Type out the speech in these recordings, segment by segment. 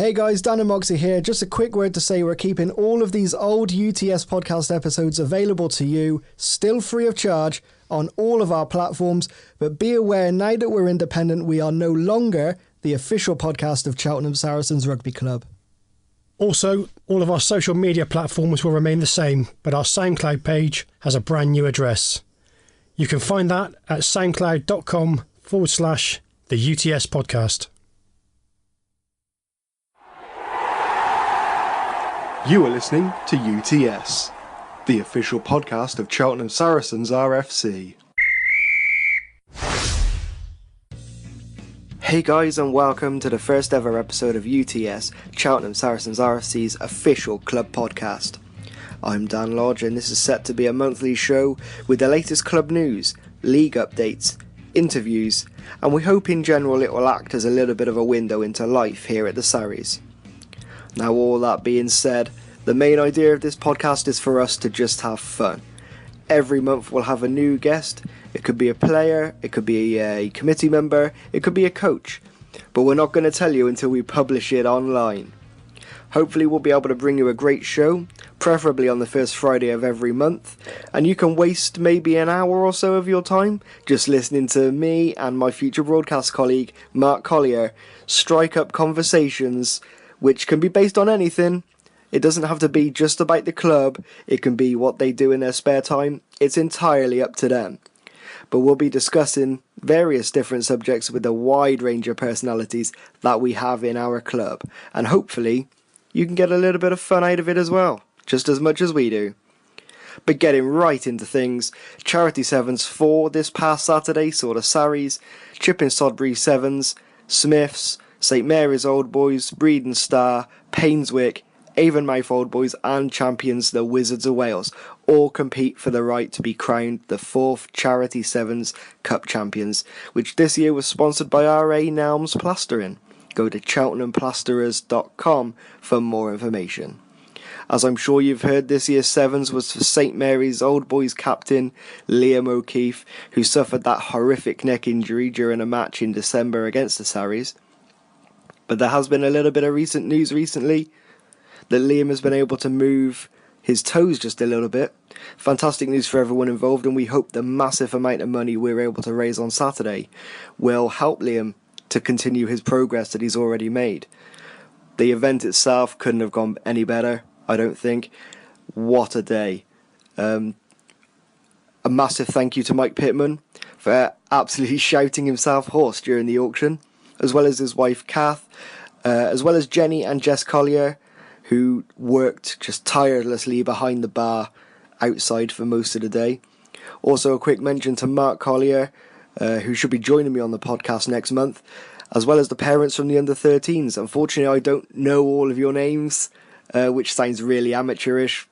Hey guys, Dan and Moxie here. Just a quick word to say we're keeping all of these old UTS podcast episodes available to you, still free of charge, on all of our platforms. But be aware, now that we're independent, we are no longer the official podcast of Cheltenham Saracens Rugby Club. Also, all of our social media platforms will remain the same, but our SoundCloud page has a brand new address. You can find that at soundcloud.com/the UTS podcast. You are listening to UTS, the official podcast of Cheltenham Saracens RFC. Hey guys, and welcome to the first ever episode of UTS, Cheltenham Saracens RFC's official club podcast. I'm Dan Lodge, and this is set to be a monthly show with the latest club news, league updates, interviews, and we hope in general it will act as a little bit of a window into life here at the Sarries. Now, all that being said, the main idea of this podcast is for us to just have fun. Every month we'll have a new guest. It could be a player, it could be a committee member, it could be a coach. But we're not going to tell you until we publish it online. Hopefully we'll be able to bring you a great show, preferably on the first Friday of every month, and you can waste maybe an hour or so of your time just listening to me and my future broadcast colleague, Mark Collier, strike up conversations which can be based on anything. It doesn't have to be just about the club, it can be what they do in their spare time. It's entirely up to them. But we'll be discussing various different subjects with a wide range of personalities that we have in our club. And hopefully, you can get a little bit of fun out of it as well, just as much as we do. But getting right into things, Charity Sevens for this past Saturday saw the Sarries, Chipping Sodbury Sevens, Smiths, St Mary's Old Boys, Breedon Star, Painswick, Avonmouth Old Boys and champions the Wizards of Wales all compete for the right to be crowned the 4th Charity Sevens Cup champions, which this year was sponsored by RA Nelms Plastering. Go to cheltenhamplasterers.com for more information. As I'm sure you've heard, this year's Sevens was for St Mary's Old Boys captain Liam O'Keefe, who suffered that horrific neck injury during a match in December against the Sarries. But there has been a little bit of recent news recently that Liam has been able to move his toes just a little bit. Fantastic news for everyone involved, and we hope the massive amount of money we're able to raise on Saturday will help Liam to continue his progress that he's already made. The event itself couldn't have gone any better, I don't think. What a day. A massive thank you to Mike Pittman for absolutely shouting himself hoarse during the auction, as well as his wife Kath, as well as Jenny and Jess Collier, who worked just tirelessly behind the bar outside for most of the day. Also a quick mention to Mark Collier, who should be joining me on the podcast next month, as well as the parents from the under-13s. Unfortunately, I don't know all of your names, which sounds really amateurish,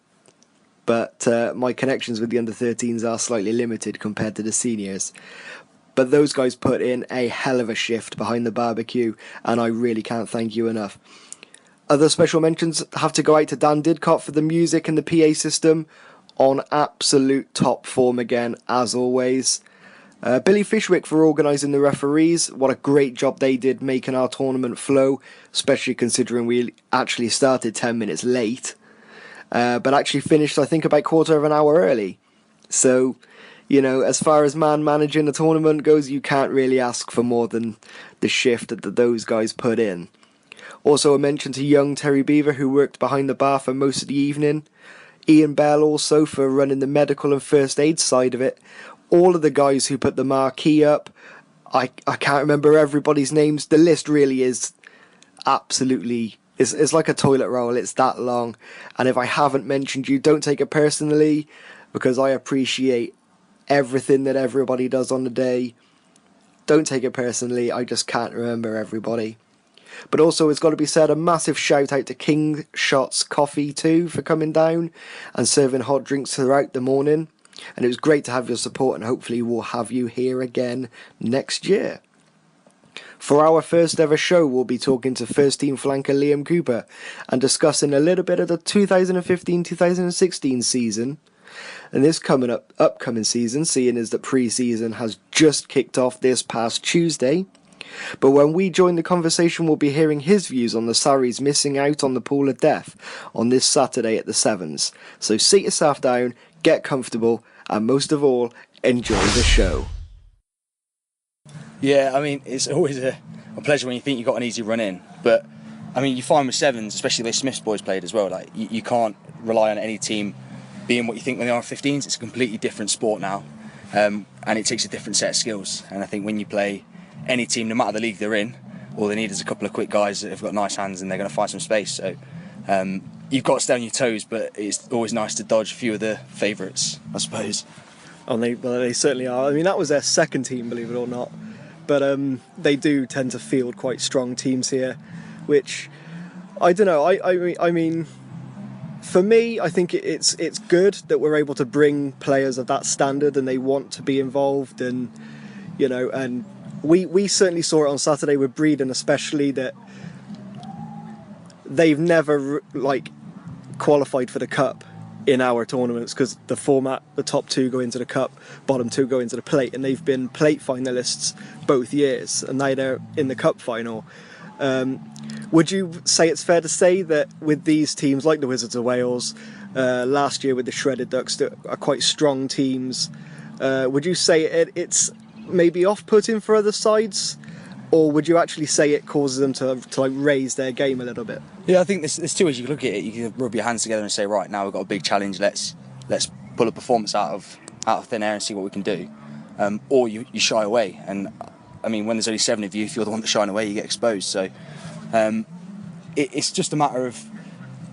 but my connections with the under-13s are slightly limited compared to the seniors. But those guys put in a hell of a shift behind the barbecue, and I really can't thank you enough. Other special mentions have to go out to Dan Didcott for the music and the PA system, on absolute top form again, as always. Billy Fishwick for organising the referees. What a great job they did making our tournament flow, especially considering we actually started 10 minutes late, but actually finished, I think, about quarter of an hour early. So, you know, as far as man managing a tournament goes, you can't really ask for more than the shift that those guys put in. Also a mention to young Terry Beaver, who worked behind the bar for most of the evening. Ian Bell also for running the medical and first aid side of it. All of the guys who put the marquee up. I can't remember everybody's names. The list really is absolutely... It's like a toilet roll. It's that long. And if I haven't mentioned you, don't take it personally, because I appreciate everything that everybody does on the day. Don't take it personally. I just can't remember everybody. But also, it's got to be said, a massive shout out to King Shots Coffee too for coming down and serving hot drinks throughout the morning. And it was great to have your support, and hopefully we'll have you here again next year. For our first ever show, we'll be talking to first team flanker Liam Cooper and discussing a little bit of the 2015-2016 season. And this upcoming season, seeing as that pre-season has just kicked off this past Tuesday, But when we join the conversation, we'll be hearing his views on the Sarries missing out on the pool of death on this Saturday at the Sevens. So sit yourself down, get comfortable, and most of all, enjoy the show. Yeah, I mean, it's always a pleasure when you think you've got an easy run in. But, I mean, you find with Sevens, especially the way Smith's boys played as well, like you can't rely on any team being what you think when they are 15s. It's a completely different sport now. And it takes a different set of skills. And I think when you play any team, no matter the league they're in, all they need is a couple of quick guys that have got nice hands and they're going to find some space. So you've got to stay on your toes, but it's always nice to dodge a few of the favourites, I suppose. Oh, they certainly are. I mean, that was their second team, believe it or not. But they do tend to field quite strong teams here, which, I don't know, I mean, for me, I think it's good that we're able to bring players of that standard and they want to be involved, and, you know, and we certainly saw it on Saturday with Breeden especially, that they've never, like, qualified for the cup in our tournaments, because the format, the top two go into the cup, bottom two go into the plate, and they've been plate finalists both years, and now they're in the cup final. Would you say it's fair to say that with these teams like the Wizards of Wales, last year with the Shredded Ducks, that are quite strong teams, would you say it's maybe off-putting for other sides? Or would you actually say it causes them to like raise their game a little bit? Yeah, I think there's two ways you can look at it. You can rub your hands together and say, right, now we've got a big challenge. Let's pull a performance out of thin air and see what we can do. Or you shy away. And I mean, when there's only 7 of you, if you're the one that's shying away, you get exposed. So it's just a matter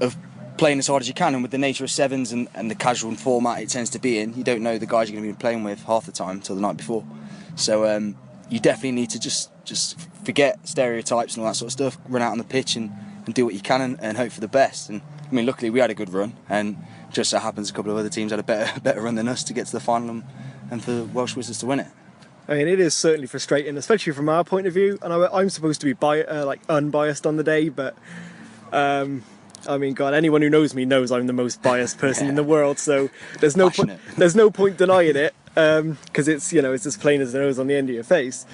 of playing as hard as you can. And with the nature of Sevens and the casual format it tends to be in, you don't know the guys you're going to be playing with half the time till the night before. So you definitely need to just forget stereotypes and all that sort of stuff, run out on the pitch and do what you can and hope for the best. And I mean, luckily we had a good run, and just so happens a couple of other teams had a better run than us to get to the final and for the Welsh Wizards to win it. I mean, it is certainly frustrating, especially from our point of view, and I'm supposed to be unbiased on the day, but I mean, God, anyone who knows me knows I'm the most biased person in the world, so there's no point denying it, because it's as plain as the nose on the end of your face.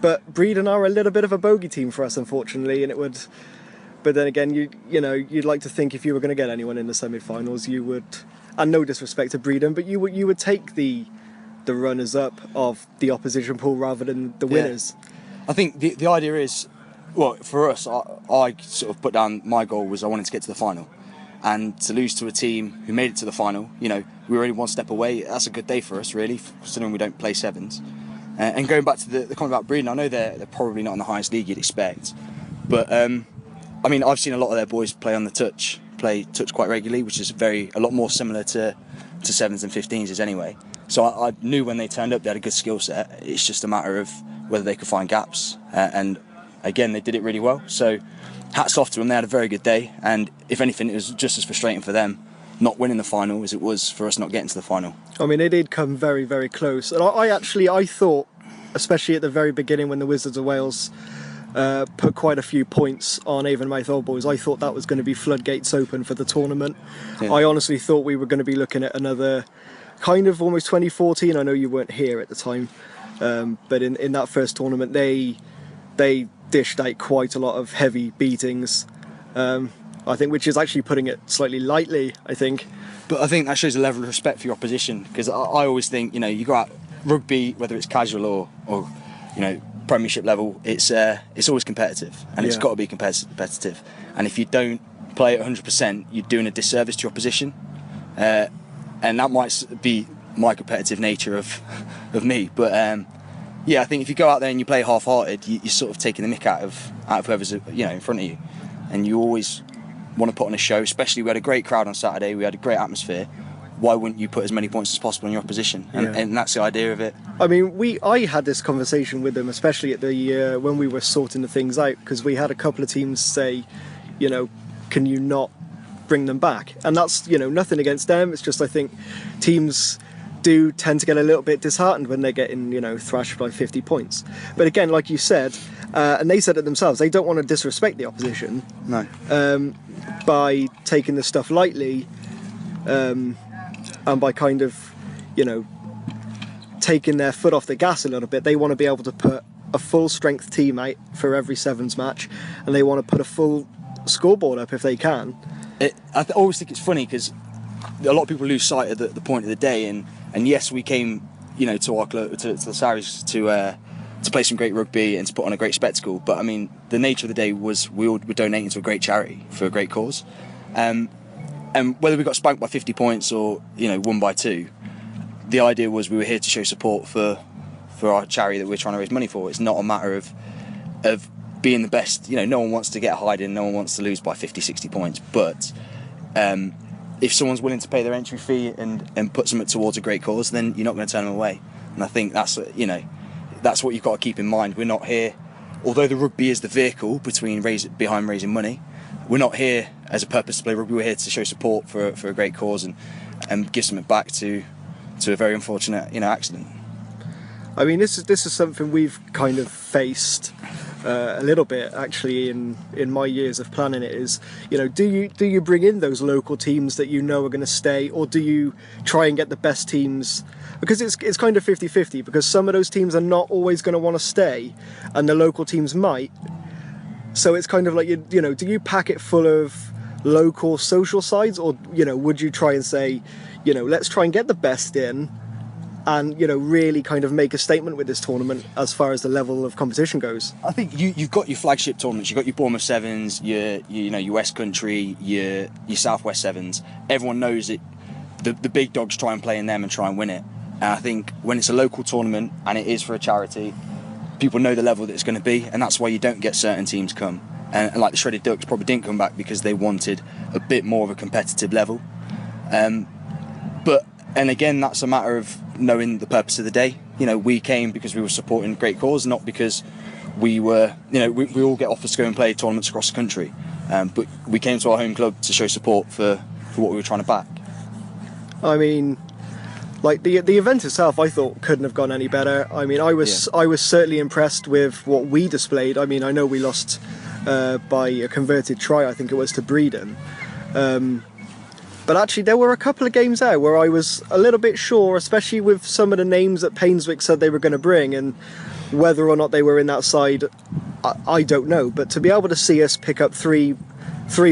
But Breeden are a little bit of a bogey team for us, unfortunately, and it would. But then again, you'd like to think if you were going to get anyone in the semi-finals, you would, and no disrespect to Breeden, but you would take the runners-up of the opposition pool rather than the winners. I think the idea is, well, for us, I sort of put down my goal was I wanted to get to the final, and to lose to a team who made it to the final, we were only one step away. That's a good day for us, really, considering we don't play Sevens. And going back to the comment about Breeden, I know they're probably not in the highest league you'd expect, but I mean, I've seen a lot of their boys play touch quite regularly, which is a lot more similar to Sevens and 15s is anyway. So I knew when they turned up they had a good skill set. It's just a matter of whether they could find gaps, and again they did it really well. So hats off to them. They had a very good day, and if anything, it was just as frustrating for them not winning the final as it was for us not getting to the final. I mean, it did come very, very close. And I thought, especially at the very beginning when the Wizards of Wales put quite a few points on Avonmouth Old Boys, I thought that was going to be floodgates open for the tournament. Yeah. I honestly thought we were going to be looking at another kind of almost 2014. I know you weren't here at the time, but in that first tournament, they dished out quite a lot of heavy beatings. I think, which is actually putting it slightly lightly, I think. But I think that shows a level of respect for your opposition, because I always think, you go out rugby, whether it's casual or Premiership level, it's always competitive, and it's got to be competitive. And if you don't play at 100%, you're doing a disservice to your opposition, and that might be my competitive nature of me. But I think if you go out there and you play half-hearted, you're sort of taking the mick out of whoever's in front of you, and you always want to put on a show. Especially, we had a great crowd on Saturday, we had a great atmosphere. Why wouldn't you put as many points as possible on your opposition? And that's the idea of it. I mean, I had this conversation with them, especially at the when we were sorting the things out, because we had a couple of teams say, can you not bring them back? And that's nothing against them. It's just I think teams do tend to get a little bit disheartened when they're getting thrashed by 50 points. But again, like you said, and they said it themselves, they don't want to disrespect the opposition. No. By taking the stuff lightly. And by kind of, taking their foot off the gas a little bit, they want to be able to put a full strength team out for every sevens match, and they want to put a full scoreboard up if they can. I always think it's funny because a lot of people lose sight of the point of the day, and yes, we came, to our club, to the Sarries to play some great rugby and to put on a great spectacle. But I mean, the nature of the day was we were donating to a great charity for a great cause, and whether we got spanked by 50 points or won by 2, the idea was we were here to show support for our charity that we're trying to raise money for. It's not a matter of being the best. No one wants to get a hiding, no one wants to lose by 50, 60 points. But if someone's willing to pay their entry fee and put something towards a great cause, then you're not going to turn them away. And I think that's what you've got to keep in mind. We're not here, although the rugby is the vehicle behind raising money, we're not here as a purpose to play rugby. We're here to show support for a great cause and give something back to a very unfortunate accident. I mean, this is something we've kind of faced a little bit actually in my years of planning it. Is do you bring in those local teams that are going to stay, or do you try and get the best teams? Because it's kind of 50-50, because some of those teams are not always going to want to stay and the local teams might. So it's kind of like, do you pack it full of local social sides, or would you try and say, let's try and get the best in and really kind of make a statement with this tournament as far as the level of competition goes? I think you've got your flagship tournaments. You've got your Bournemouth Sevens, your West Country, your South West Sevens. Everyone knows that the big dogs try and play in them and try and win it. And I think when it's a local tournament and it is for a charity, people know the level that it's going to be, and that's why you don't get certain teams come. And like the Shredded Ducks probably didn't come back because they wanted a bit more of a competitive level. And again, that's a matter of knowing the purpose of the day. We came because we were supporting a great cause, not because we were, we all get offers to go and play tournaments across the country. But we came to our home club to show support for what we were trying to back. I mean, like the event itself, I thought couldn't have gone any better. I mean, I was certainly impressed with what we displayed. I mean, I know we lost by a converted try, I think it was, to Breeden. But actually, there were a couple of games there where I was a little bit sure, especially with some of the names that Painswick said they were going to bring, and whether or not they were in that side, I don't know. But to be able to see us pick up three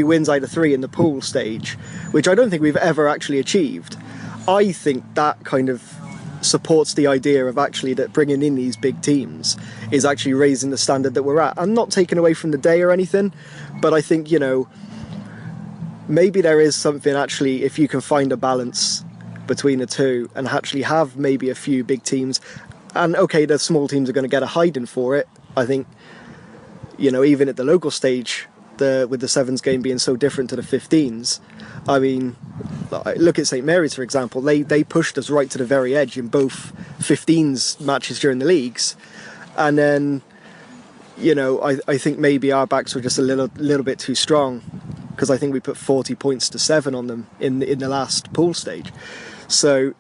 wins out of 3 in the pool stage, which I don't think we've ever actually achieved, I think that kind of supports the idea of actually that bringing in these big teams is actually raising the standard that we're at. I'm not taking away from the day or anything, but I think, maybe there is something actually, if you can find a balance between the two and actually have maybe a few big teams, and okay, the small teams are going to get a hiding for it. I think, even at the local stage, with the sevens game being so different to the 15s, I mean, look at St Mary's, for example. They pushed us right to the very edge in both 15s matches during the leagues, and then I think maybe our backs were just a little bit too strong, because I think we put 40 points to 7 on them in the last pool stage. So,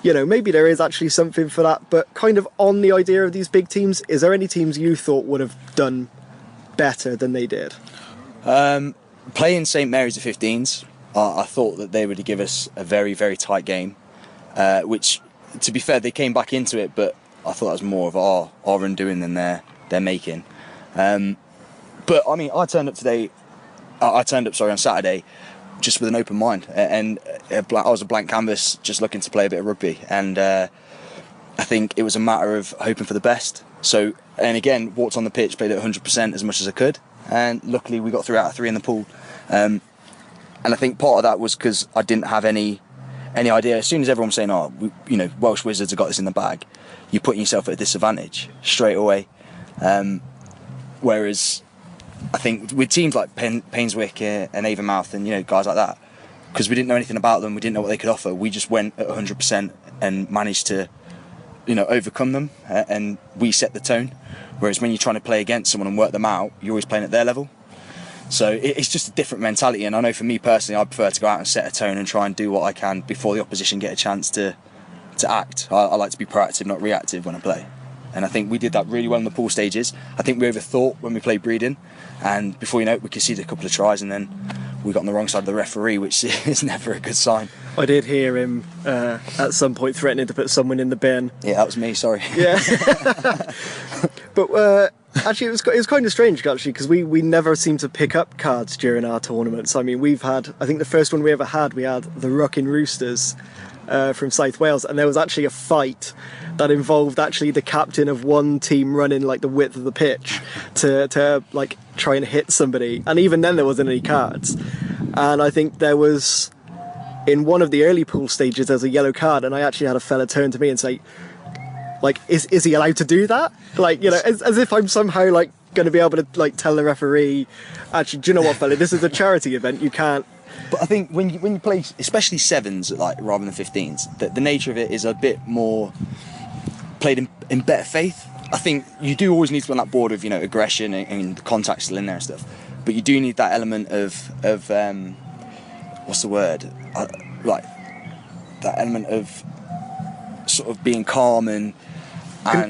maybe there is actually something for that. But kind of on the idea of these big teams, is there any teams you thought would have done better than they did? Playing St Mary's at 15s, I thought that they would give us a very, very tight game, which, to be fair, they came back into it, but I thought that was more of our undoing than their making. But I mean, I turned up on Saturday just with an open mind, and I was a blank canvas, just looking to play a bit of rugby, and I think it was a matter of hoping for the best. So, and again, walked on the pitch, played at 100% as much as I could, and luckily we got 3 out of 3 in the pool. And I think part of that was because I didn't have any idea. As soon as everyone was saying, Welsh Wizards have got this in the bag, you're putting yourself at a disadvantage straight away. Whereas I think with teams like Painswick and Avonmouth and guys like that, because we didn't know anything about them, we didn't know what they could offer, we just went at 100% and managed to overcome them, and we set the tone. Whereas when you're trying to play against someone and work them out, you're always playing at their level. So it's just a different mentality, and I know for me personally, I prefer to go out and set a tone and try and do what I can before the opposition get a chance to act. I like to be proactive, not reactive when I play. And I think we did that really well in the pool stages. I think we overthought when we played Breedon, and before you know it, we conceded a couple of tries, and then we got on the wrong side of the referee, which is never a good sign. I did hear him at some point threatening to put someone in the bin. Yeah, that was me, sorry. Yeah. But actually, it was kind of strange, actually, because we never seemed to pick up cards during our tournaments. I mean, we've had, I think the first one we ever had, we had the Rockin' Roosters from South Wales, and there was actually a fight that involved actually the captain of one team running like the width of the pitch to like try and hit somebody, and even then there wasn't any cards. And I think there was, in one of the early pool stages, there's a yellow card, and I actually had a fella turn to me and say, like, is he allowed to do that? Like, you know, as if I'm somehow like going to be able to like tell the referee, actually, do you know what, fella, this is a charity event, you can't. But I think when you play, especially sevens, like rather than 15s, the nature of it is a bit more played in better faith. I think you do always need to be on that board of, you know, aggression and the contact still in there and stuff. But you do need that element of what's the word? Like that element of sort of being calm and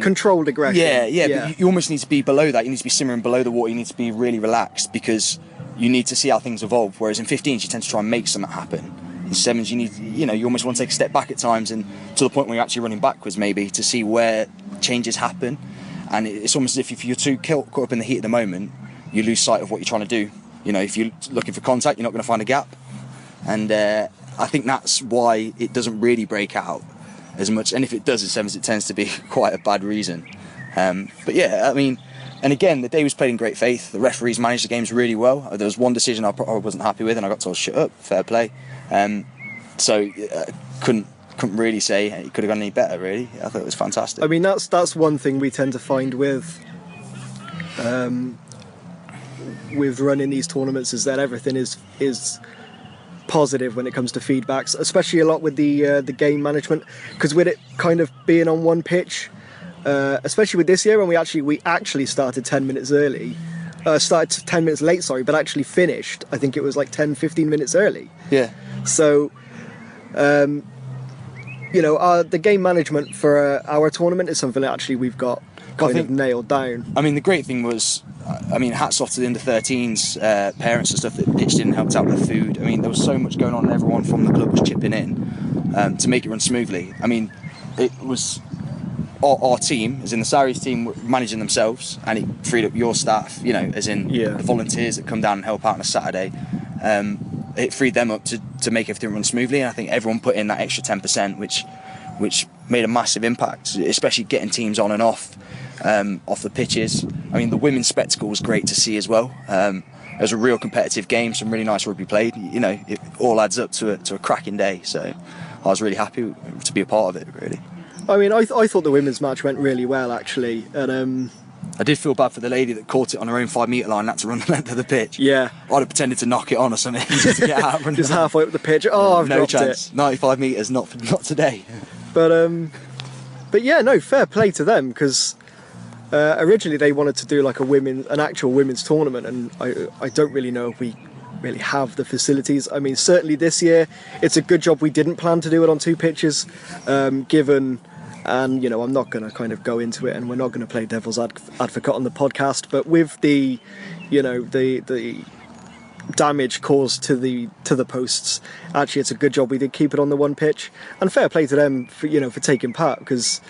controlled aggression. Yeah. But you almost need to be below that. You need to be simmering below the water. You need to be really relaxed, because you need to see how things evolve. Whereas in 15s, you tend to try and make something happen. In sevens, you almost want to take a step back at times, and to the point where you're actually running backwards, maybe, to see where changes happen. And it's almost as if you're too caught up in the heat of the moment, you lose sight of what you're trying to do. You know, if you're looking for contact, you're not going to find a gap. And I think that's why it doesn't really break out as much. And if it does in sevens, it tends to be quite a bad reason. But yeah, I mean, and again, the day was played in great faith. The referees managed the games really well. There was one decision I wasn't happy with, and I got told shut up, fair play. So couldn't really say it could have gone any better, really. I thought it was fantastic. I mean, that's one thing we tend to find with running these tournaments, is that everything is positive when it comes to feedbacks, especially a lot with the game management, because with it kind of being on one pitch, especially with this year when we actually started 10 minutes early, started 10 minutes late, sorry, but actually finished, I think it was like 10-15 minutes early. Yeah. So you know, the game management for our tournament is something that actually we've got kind of nailed down. I mean, the great thing was, I mean, hats off to the under-13s parents and stuff that pitched in and helped out with food. I mean, there was so much going on, and everyone from the club was chipping in to make it run smoothly. I mean, it was our team, as in the Sarries team, were managing themselves, and it freed up your staff, you know, as in the volunteers that come down and help out on a Saturday. It freed them up to make everything run smoothly, and I think everyone put in that extra 10%, which made a massive impact, especially getting teams on and off the pitches. I mean, the women's spectacle was great to see as well. It was a real competitive game, some really nice rugby played. You know, it all adds up to a cracking day, so I was really happy to be a part of it, really. I mean, I thought the women's match went really well, actually, and I did feel bad for the lady that caught it on her own 5 metre line and had to run the length of the pitch. Yeah. I'd have pretended to knock it on or something just to get out. Just halfway up the pitch. Oh, I've no dropped chance. it. 95 metres, not today. But yeah, no, fair play to them, because originally they wanted to do like an actual women's tournament, and I don't really know if we really have the facilities. I mean, certainly this year, it's a good job we didn't plan to do it on 2 pitches, given. And, you know, I'm not going to kind of go into it, and we're not going to play devil's advocate on the podcast, but with the, you know, the damage caused to the posts, actually it's a good job we did keep it on the 1 pitch, and fair play to them for taking part, because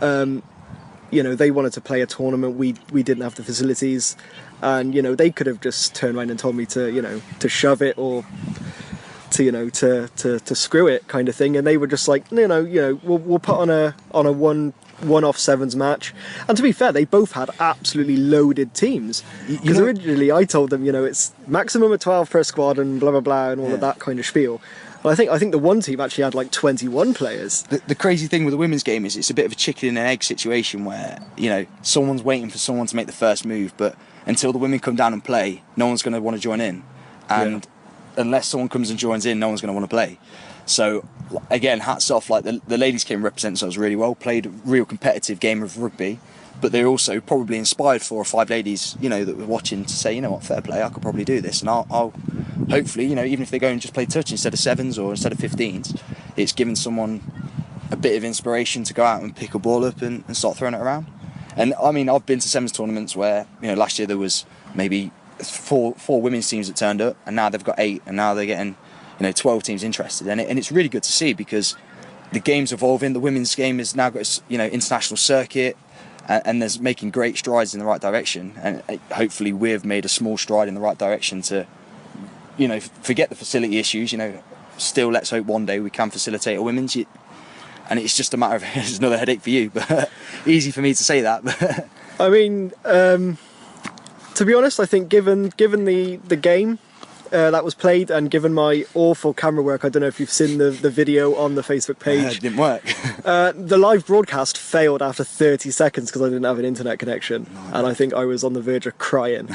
you know, they wanted to play a tournament, we didn't have the facilities, and, you know, they could have just turned around and told me to shove it, or to screw it, kind of thing, and they were just like, we'll put on a one-off sevens match. And to be fair, they both had absolutely loaded teams, because originally I told them, it's maximum of 12 per squad and blah blah blah and all of that kind of spiel. But I think the one team actually had like 21 players. The crazy thing with the women's game is it's a bit of a chicken and an egg situation where, someone's waiting for someone to make the first move, but until the women come down and play, no one's going to want to join in, and unless someone comes and joins in, no one's going to want to play. So again, hats off, like the ladies came represent themselves really well, played a real competitive game of rugby, but they're also probably inspired 4 or 5 ladies, that were watching, to say, fair play, I could probably do this, and I'll hopefully, even if they go and just play touch instead of sevens or instead of 15s, it's given someone a bit of inspiration to go out and pick a ball up and start throwing it around. And I mean, I've been to sevens tournaments where, you know, last year there was maybe four women's teams that turned up, and now they've got 8, and now they're getting, you know, 12 teams interested. And it's really good to see, because the game's evolving. The women's game has now got, you know, international circuit, and there's making great strides in the right direction. And hopefully we've made a small stride in the right direction to, you know, forget the facility issues. You know, still, let's hope one day we can facilitate a women's. And it's just a matter of, it's another headache for you, but easy for me to say that. But I mean, to be honest, I think given the game that was played, and given my awful camera work, I don't know if you've seen the video on the Facebook page. It didn't work. The live broadcast failed after 30 seconds because I didn't have an internet connection, and I think I was on the verge of crying.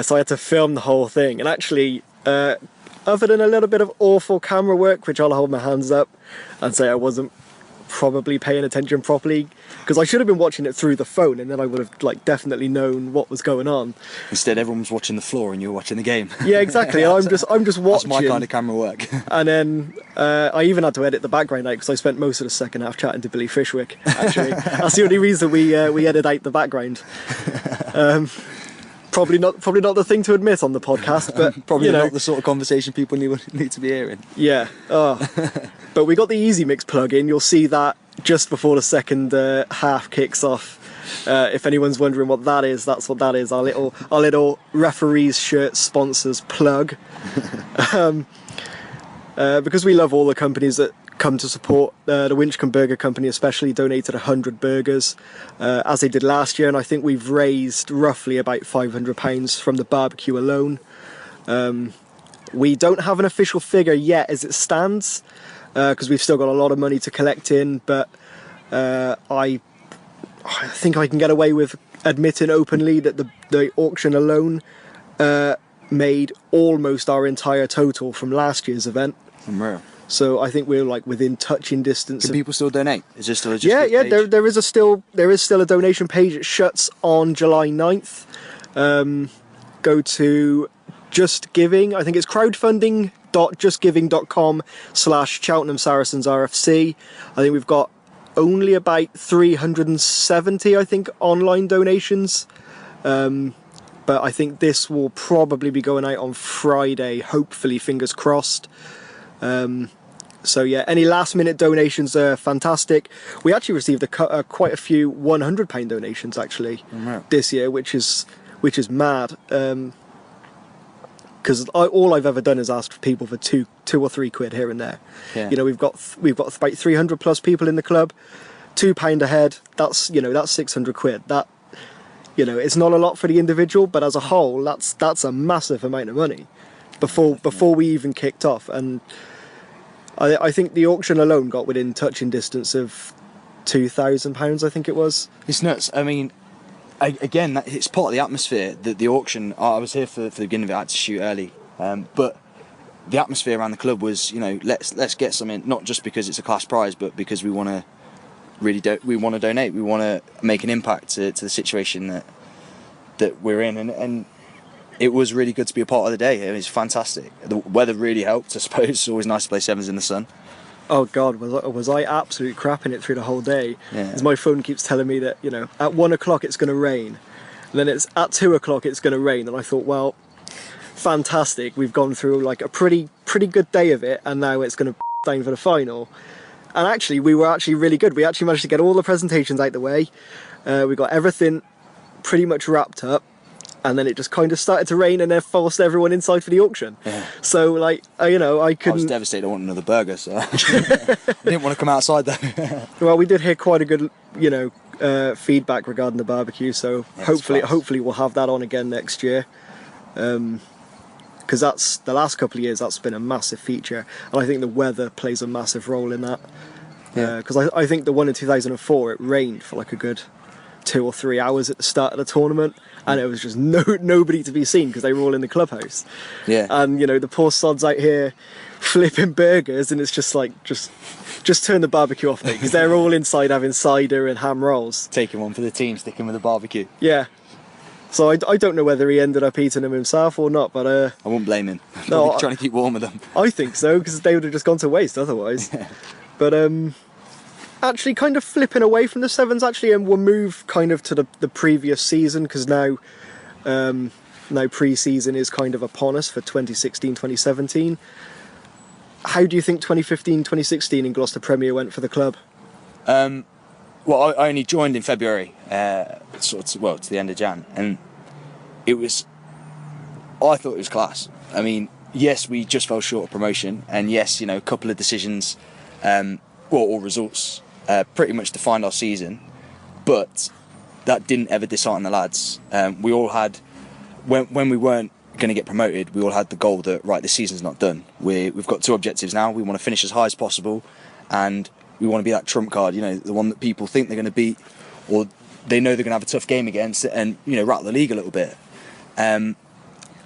So I had to film the whole thing, and actually, other than a little bit of awful camera work, which I'll hold my hands up and say I wasn't probably paying attention properly, because I should have been watching it through the phone, and then I would have like definitely known what was going on. Instead, everyone was watching the floor and you were watching the game. Yeah, exactly. I'm just watching. That's my kind of camera work. And then I even had to edit the background out, because I spent most of the second half chatting to Billy Fishwick. Actually, that's the only reason we edited out the background. Probably not the thing to admit on the podcast, but Probably you know, not the sort of conversation people need to be hearing. Yeah. Oh. But we got the Easy Mix plug-in. You'll see that just before the second half kicks off. If anyone's wondering what that is, that's what that is. Our little referees shirt sponsors plug. Because we love all the companies that come to support the Winchcombe Burger Company, especially donated 100 burgers, as they did last year, and I think we've raised roughly about £500 from the barbecue alone. We don't have an official figure yet as it stands, because we've still got a lot of money to collect in, but I think I can get away with admitting openly that the auction alone made almost our entire total from last year's event. Unreal. So I think we're like within touching distance. Can people still donate? Is there still a yeah? page? There is still a donation page. It shuts on July 9th. Go to Just Giving. I think it's crowdfunding.justgiving.com/Cheltenham Saracens RFC. I think we've got only about 370, I think, online donations. But I think this will probably be going out on Friday. Hopefully, fingers crossed. So yeah, any last minute donations are fantastic. We actually received quite a few £100 donations actually this year, which is mad. Because all I've ever done is asked people for two or three quid here and there. Yeah. You know, we've got about 300 plus people in the club. £2 a head. That's 600 quid. That, you know, it's not a lot for the individual, but as a whole, that's a massive amount of money. Before we even kicked off, and I think the auction alone got within touching distance of £2,000. I think it was. It's nuts. I mean, again, it's part of the atmosphere. The auction. I was here for the beginning of it. I had to shoot early, but the atmosphere around the club was, you know, let's get something. Not just because it's a class prize, but because we want to we want to donate. We want to make an impact to the situation that we're in, and it was really good to be a part of the day. It was fantastic. The weather really helped, I suppose. It's always nice to play sevens in the sun. Oh God, was I absolutely crapping it through the whole day? Yeah. As my phone keeps telling me that, you know, at 1 o'clock it's going to rain, and then it's at 2 o'clock it's going to rain, and I thought, well, fantastic. We've gone through like a pretty good day of it, and now it's going to down for the final. And actually, we were actually really good. We actually managed to get all the presentations out the way. We got everything pretty much wrapped up. And then it just kind of started to rain, and then forced everyone inside for the auction. Yeah. So, like, you know, I couldn't. I was devastated. I wanted another burger, so I didn't want to come outside though. Well, we did hear quite a good, you know, feedback regarding the barbecue. So yeah, hopefully we'll have that on again next year. Because that's the last couple of years. That's been a massive feature, and I think the weather plays a massive role in that. Because I think the one in 2004, it rained for like a good 2 or 3 hours at the start of the tournament, and it was just nobody to be seen because they were all in the clubhouse. Yeah. And you know, the poor sods out here flipping burgers, and it's just like just turn the barbecue off, mate, because they're all inside having cider and ham rolls. Taking one for the team, sticking with the barbecue. Yeah. So I don't know whether he ended up eating them himself or not, but I won't blame him. No, trying to keep warm with them. I think so, because they would have just gone to waste otherwise. Yeah. But actually kind of flipping away from the sevens actually, and we'll move kind of to the previous season, because now pre-season is kind of upon us for 2016-2017. How do you think 2015-2016 in Gloucester Premier went for the club? Well, I only joined in February, to the end of Jan, and I thought it was class. I mean, yes, we just fell short of promotion, and yes, a couple of decisions, or results, pretty much defined our season, but that didn't ever dishearten the lads. We all had, when we weren't going to get promoted, we all had the goal that, right, this season's not done. We've got two objectives now. We want to finish as high as possible, and we want to be that trump card, the one that people think they're going to beat, or they know they're going to have a tough game against, and rattle the league a little bit.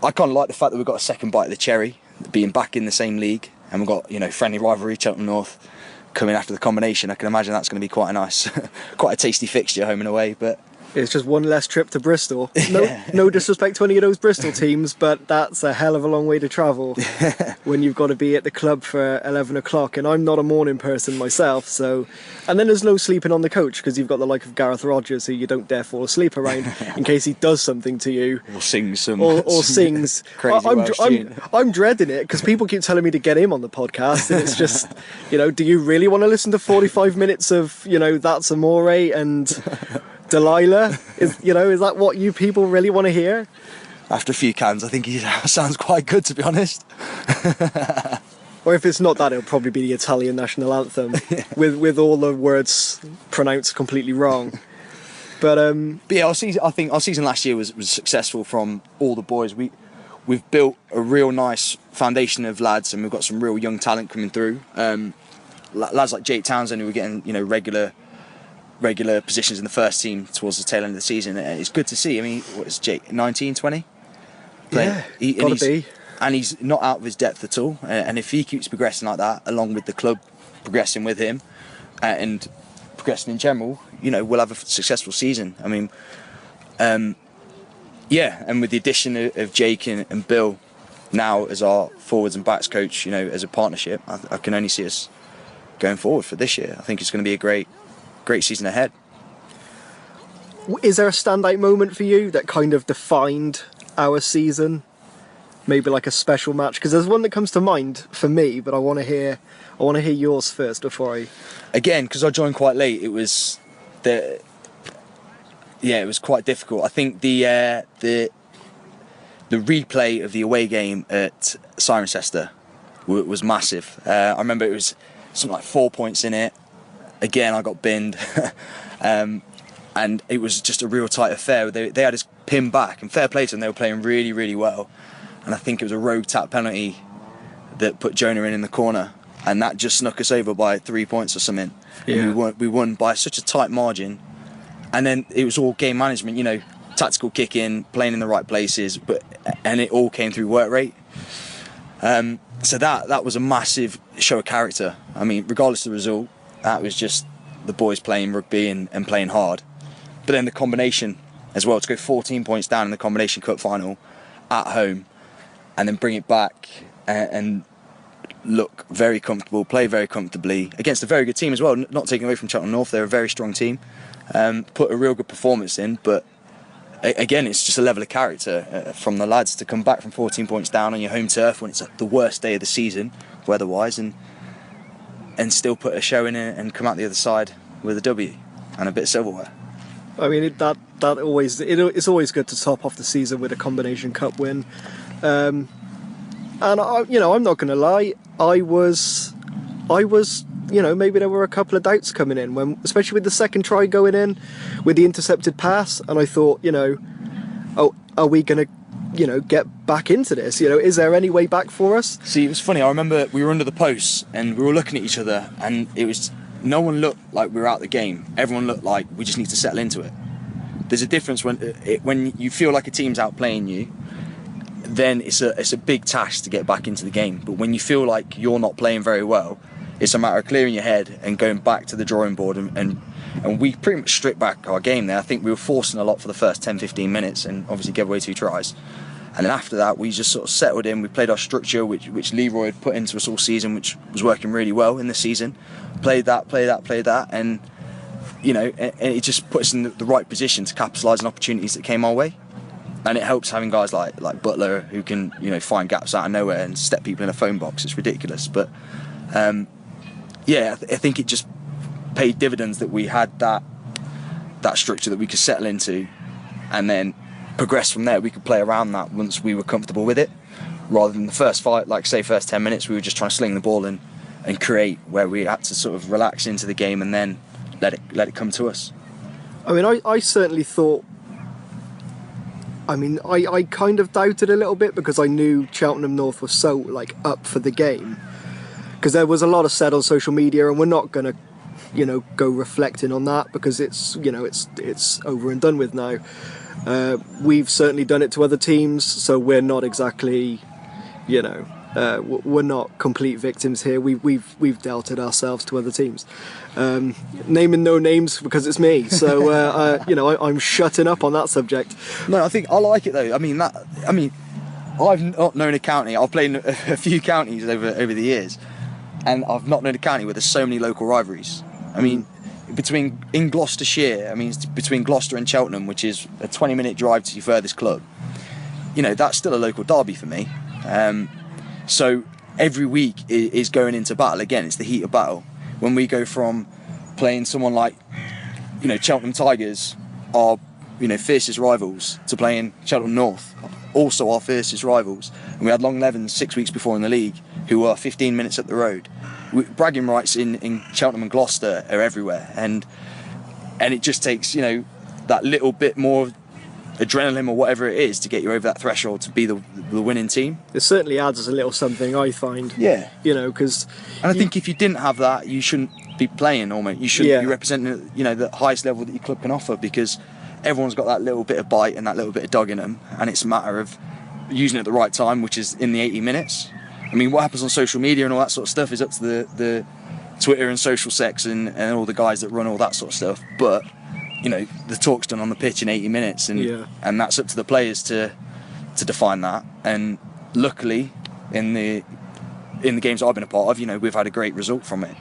I kind of like the fact that we've got a second bite of the cherry, being back in the same league, and we've got friendly rivalry, Cheltenham North coming after the combination. I can imagine that's going to be quite a nice, quite a tasty fixture, home and away. But it's just one less trip to Bristol. Yeah. No disrespect to any of those Bristol teams, but that's a hell of a long way to travel when you've got to be at the club for 11 o'clock. And I'm not a morning person myself, so... And then there's no sleeping on the coach, because you've got the like of Gareth Rodgers, who you don't dare fall asleep around in case he does something to you. Or sings some... Or sings. Crazy Welsh tune. I'm dreading it, because people keep telling me to get him on the podcast, and it's just, do you really want to listen to 45 minutes of, That's Amore and... Delilah, is that what you people really want to hear? After a few cans, I think he sounds quite good, to be honest. Or if it's not that, it'll probably be the Italian national anthem, with all the words pronounced completely wrong. But yeah, I think our season last year was successful from all the boys. We've built a real nice foundation of lads, and we've got some real young talent coming through. Lads like Jake Townsend, who were getting regular positions in the first team towards the tail end of the season. It's good to see. I mean, what is Jake, 19, 20? Yeah, gotta be. And he's not out of his depth at all. And if he keeps progressing like that, along with the club progressing with him, and progressing in general, we'll have a successful season. I mean, and with the addition of Jake and Bill now as our forwards and backs coach, as a partnership, I can only see us going forward for this year. I think it's going to be a great season ahead. Is there a standout moment for you that kind of defined our season? Maybe like a special match, because there's one that comes to mind for me, but I want to hear yours first before I... Again, because I joined quite late, it was it was quite difficult. I think the replay of the away game at Cirencester was massive. I remember it was something like 4 points in it. Again, I got binned, and it was just a real tight affair. They had us pinned back, and fair play to them, they were playing really, really well. And I think it was a rogue tap penalty that put Jonah in the corner, and that just snuck us over by 3 points or something. Yeah. And we won by such a tight margin. And then it was all game management, tactical kick in, playing in the right places, and it all came through work rate. So that was a massive show of character. I mean, regardless of the result, that was just the boys playing rugby and playing hard. But then the combination as well, to go 14 points down in the combination cup final at home, and then bring it back and look very comfortable, play very comfortably against a very good team as well. Not taking away from Cheltenham North, they're a very strong team. Put a real good performance in, but again, it's just a level of character from the lads to come back from 14 points down on your home turf when it's the worst day of the season, weather-wise, and still put a show in it and come out the other side with a W and a bit of silverware. I mean, it's always good to top off the season with a combination cup win. And I'm not going to lie, I was, maybe there were a couple of doubts coming in, especially with the second try going in, with the intercepted pass, and I thought, are we going to, get back into this? Is there any way back for us? See, it was funny. I remember we were under the posts and we were looking at each other, and no one looked like we were out the game. Everyone looked like we just need to settle into it. There's a difference when you feel like a team's outplaying you. Then it's a big task to get back into the game. But when you feel like you're not playing very well, it's a matter of clearing your head and going back to the drawing board. And we pretty much stripped back our game there. I think we were forcing a lot for the first 10-15 minutes and obviously gave away 2 tries. And then after that, we just sort of settled in. We played our structure, which Leroy had put into us all season, which was working really well in the season. Played that, and it just put us in the right position to capitalise on opportunities that came our way. And it helps having guys like Butler who can find gaps out of nowhere and step people in a phone box. It's ridiculous, but I think it just paid dividends that we had that structure that we could settle into, and then progress from there. We could play around that once we were comfortable with it, rather than the first 10 minutes we were just trying to sling the ball and create, where we had to sort of relax into the game and then let it come to us. I mean, I certainly thought, I kind of doubted a little bit, because I knew Cheltenham North was so up for the game, because there was a lot of said on social media, and we're not going to go reflecting on that, because it's over and done with now. We've certainly done it to other teams, so we're not exactly, we're not complete victims here. We've dealt it ourselves to other teams. Naming no names because it's me, so I'm shutting up on that subject. No, I think I like it though. I've not known a county. I've played in a few counties over the years, and I've not known a county where there's so many local rivalries. In Gloucestershire, it's between Gloucester and Cheltenham, which is a 20-minute drive to your furthest club. That's still a local derby for me. So every week is going into battle again. It's the heat of battle. When we go from playing someone like, Cheltenham Tigers, our, fiercest rivals, to playing Cheltenham North, also our fiercest rivals. And we had Long Levens 6 weeks before in the league, who are 15 minutes up the road. Bragging rights in Cheltenham and Gloucester are everywhere, and it just takes that little bit more adrenaline or whatever it is to get you over that threshold to be the winning team. It certainly adds as a little something, I find. Yeah. Because... And I think if you didn't have that, you shouldn't be playing almost. You shouldn't be representing the highest level that your club can offer, because everyone's got that little bit of bite and that little bit of dog in them, and it's a matter of using it at the right time, which is in the 80 minutes. What happens on social media and all that sort of stuff is up to the Twitter and social sex and all the guys that run all that sort of stuff. But, the talk's done on the pitch in 80 minutes, and that's up to the players to define that. And luckily, in the games I've been a part of, we've had a great result from it.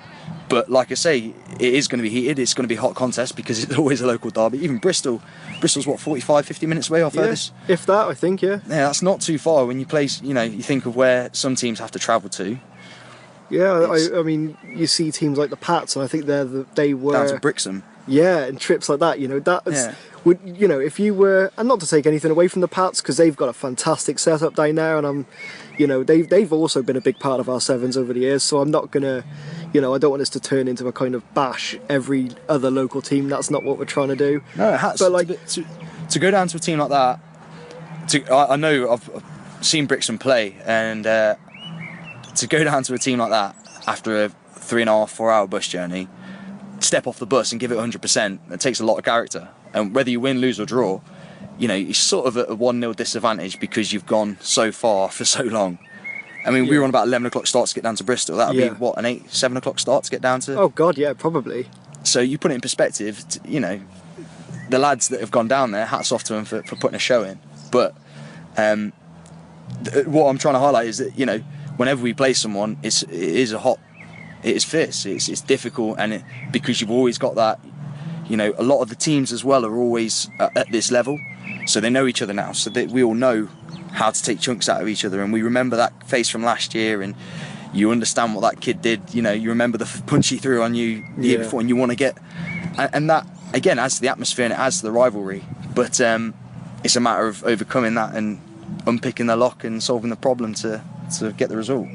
But like I say, it is going to be heated. It's going to be a hot contest, because it's always a local derby. Even Bristol's 45, 50 minutes away off furthest? If that, I think, yeah. Yeah, that's not too far when you place, you think of where some teams have to travel to. Yeah, you see teams like the Pats, and I think they were... Down to Brixham. Yeah, and trips like that, if you were... And not to take anything away from the Pats, because they've got a fantastic setup down there, and they've also been a big part of our sevens over the years, so I'm not going to... I don't want us to turn into a kind of bash every other local team. That's not what we're trying to do. No, it has. But to go down to a team like that, I know I've seen Brixham play, and to go down to a team like that after a 3.5-4 hour bus journey, step off the bus and give it 100%, it takes a lot of character. And whether you win, lose or draw, you're sort of at a 1-0 disadvantage, because you've gone so far for so long. We were on about 11 o'clock start to get down to Bristol. That would be, an 7 o'clock start to get down to? Oh, God, yeah, probably. So you put it in perspective, the lads that have gone down there, hats off to them for putting a show in. But what I'm trying to highlight is that, whenever we play someone, it is fierce, it's difficult, and because you've always got that, a lot of the teams as well are always at this level, so they know each other now, so that we all know how to take chunks out of each other, and we remember that face from last year, and you understand what that kid did. You remember the punch he threw on you the year before, and you want to get, and that again adds to the atmosphere and it adds to the rivalry. But it's a matter of overcoming that and unpicking the lock and solving the problem to get the result.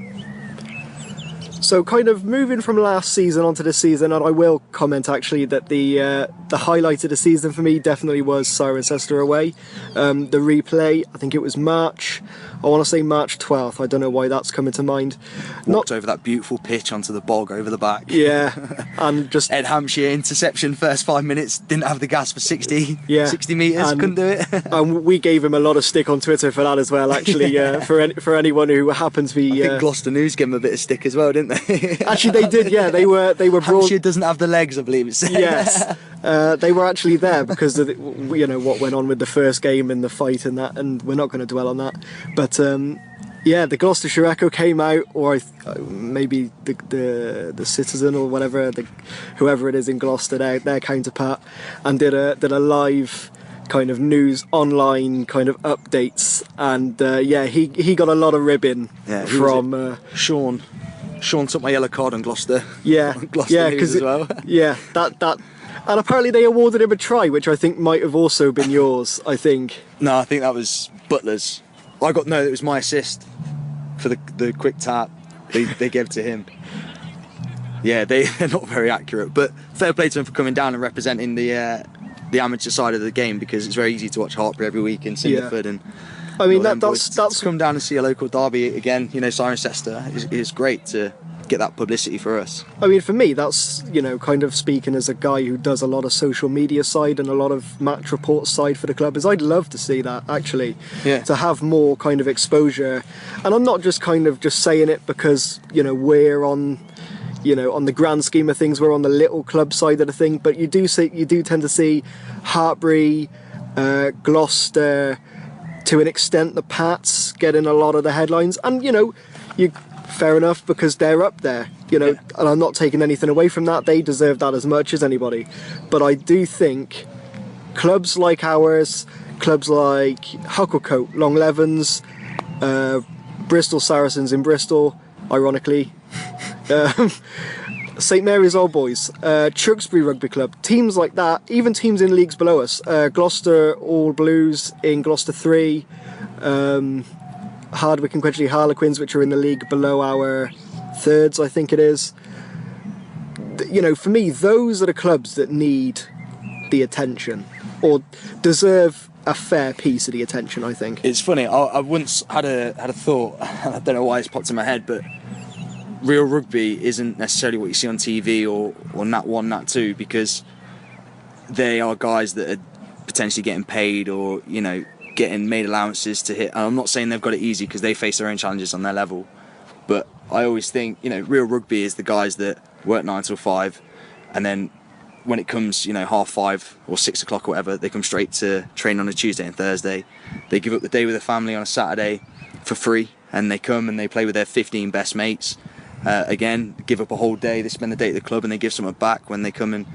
So kind of moving from last season onto this season, and I will comment actually that the highlight of the season for me definitely was Cirencester away. The replay, I think it was March 12th, I don't know why that's coming to mind. Walked over that beautiful pitch onto the bog over the back. Yeah, and just... Ed Hampshire interception first 5 minutes, didn't have the gas for 60 metres, couldn't do it. And we gave him a lot of stick on Twitter for that as well, actually, for anyone who happened to be... I think Gloucester News gave him a bit of stick as well, didn't they? Actually, they did, yeah. They were Hampshire doesn't have the legs, I believe it said. Yes. They were actually there because of what went on with the first game and the fight and that, and we're not going to dwell on that. But the Gloucestershire Echo came out, or maybe the Citizen or whatever, whoever it is in Gloucester, their counterpart, and did a live kind of news online kind of updates, and he got a lot of ribbing from Sean took my yellow card on Gloucester. Gloucester News as well. that. And apparently they awarded him a try, which I think might have also been yours, I think. No, I think that was Butler's. It was my assist for the quick tap. They gave to him. Yeah, they're not very accurate, but fair play to him for coming down and representing the amateur side of the game, because it's very easy to watch Hartpury every week in Cinderford and. I mean that's come down and see a local derby again. Cirencester is great to get that publicity for us. I mean, for me, that's kind of speaking as a guy who does a lot of social media side and a lot of match report side for the club, is I'd love to see that actually, to have more kind of exposure. And I'm not just kind of just saying it because we're on on the grand scheme of things, we're on the little club side of the thing, but you do tend to see Hartpury, Gloucester, to an extent the Pats getting a lot of the headlines, and fair enough, because they're up there, and I'm not taking anything away from that. They deserve that as much as anybody. But I do think clubs like ours, clubs like Hucklecote, Long Levens, Bristol Saracens in Bristol, ironically, St Mary's Old Boys, Tewkesbury Rugby Club, teams like that, even teams in leagues below us, Gloucester All Blues in Gloucester 3, Hardwick and Quedgeley Harlequins, which are in the league below our thirds, I think it is. For me, those are the clubs that need the attention, or deserve a fair piece of the attention, I think. It's funny, I once had a thought, I don't know why it's popped in my head, but real rugby isn't necessarily what you see on TV or Nat 1, Nat 2, because they are guys that are potentially getting paid or, getting made allowances to hit. And I'm not saying they've got it easy, because they face their own challenges on their level. But I always think, real rugby is the guys that work 9 till 5, and then when it comes, 5:30 or 6 o'clock or whatever, they come straight to train on a Tuesday and Thursday. They give up the day with their family on a Saturday for free, and they come and they play with their 15 best mates. Again, give up a whole day, they spend the day at the club, and they give something back when they come and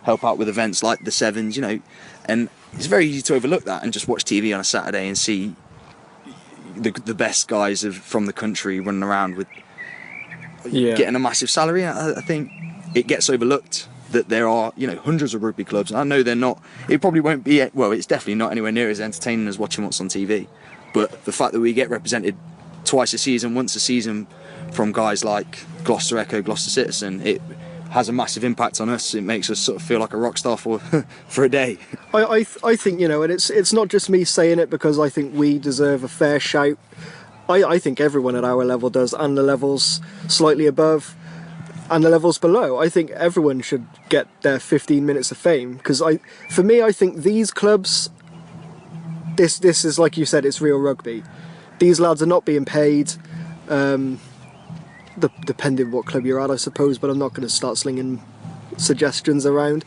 help out with events like the Sevens, and it's very easy to overlook that and just watch TV on a Saturday and see the best guys from the country running around with getting a massive salary. I think it gets overlooked that there are hundreds of rugby clubs, and I know they're not, it probably won't be, it's definitely not anywhere near as entertaining as watching what's on TV, but the fact that we get represented twice a season, once a season, from guys like Gloucester Echo, Gloucester Citizen, it has a massive impact on us. It makes us sort of feel like a rock star for a day. I think and it's not just me saying it because I think we deserve a fair shout. I think everyone at our level does, and the levels slightly above and the levels below. I think everyone should get their 15 minutes of fame, because for me I think these clubs, this is, like you said, it's real rugby. These lads are not being paid, depending what club you're at, I suppose, but I'm not going to start slinging suggestions around.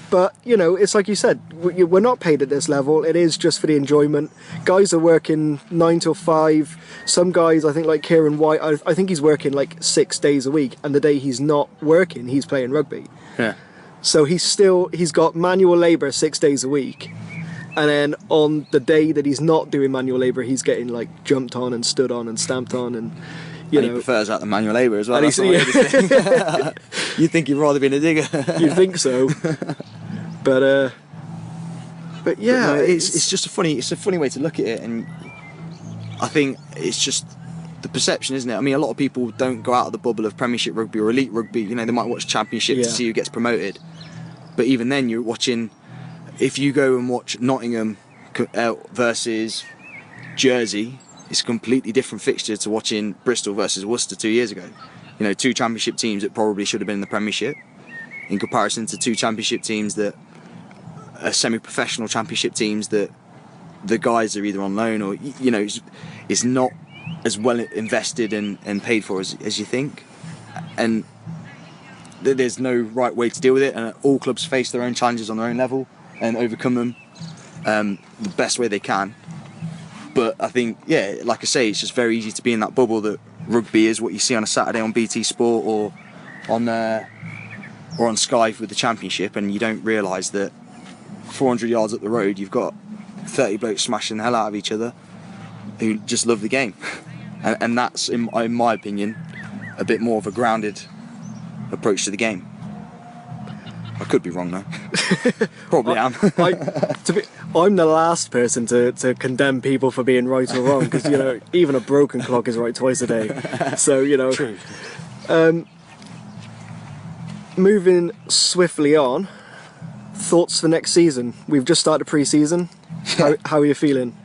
But it's like you said, we're not paid at this level. It is just for the enjoyment. Guys are working 9 till 5. Some guys, I think, like Kieran White, I think he's working like 6 days a week, and the day he's not working, he's playing rugby. So he's got manual labour 6 days a week, and then on the day that he's not doing manual labour, he's getting like jumped on and stood on and stamped on, and he prefers that to manual labour as well. You think he'd rather be a digger? You'd think so. But yeah, no, it's just a funny way to look at it, and I think it's just the perception, isn't it? I mean, a lot of people don't go out of the bubble of Premiership rugby or Elite rugby. They might watch Championship to see who gets promoted, but even then, you're watching. If you go and watch Nottingham versus Jersey, it's a completely different fixture to watching Bristol versus Worcester 2 years ago. Two Championship teams that probably should have been in the Premiership, in comparison to two Championship teams that are semi-professional Championship teams that the guys are either on loan or it's not as well invested and paid for as you think. And there's no right way to deal with it, and all clubs face their own challenges on their own level and overcome them the best way they can. But I think, yeah, like I say, it's just very easy to be in that bubble that rugby is what you see on a Saturday on BT Sport or on Sky with the Championship, and you don't realise that 400 yards up the road you've got 30 blokes smashing the hell out of each other who just love the game. And that's, in my opinion, a bit more of a grounded approach to the game. I could be wrong though. Probably am. I'm the last person to condemn people for being right or wrong, because even a broken clock is right twice a day. So True. Moving swiftly on, thoughts for next season? We've just started pre-season. How are you feeling?